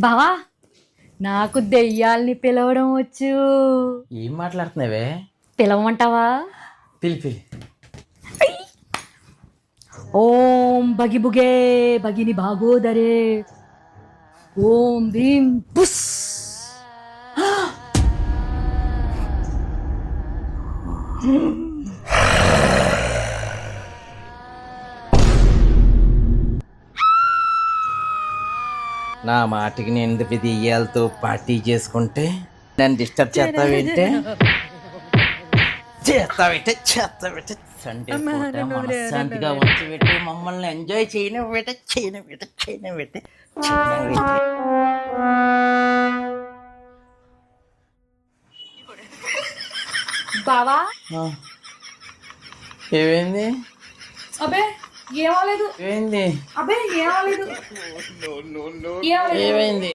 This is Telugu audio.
బావా నాకు దెయ్యాల్ని పిలవడం వచ్చు. ఏం మాట్లాడుతున్నావే? పిలవమంటావా? పిలి పిలి. ఓం బగిబుగే భగిని భాగోదరే ఓం భీం పుస్. నా మాటికి నేను దెయ్యాలతో పార్టీ చేసుకుంటే నన్ను డిస్టర్బ్ చేస్తావేంటే? చేస్తావేంటే సండే పూట మనశ్శాంతిగా వచ్చి పెట్టి మమ్మల్ని ఎంజాయ్ చేయనివ్వటే. బావా ఏమైంది? అబే ఏమలేదు. ఏమైంది? అబే ఏమలేదు. ఏమైంది?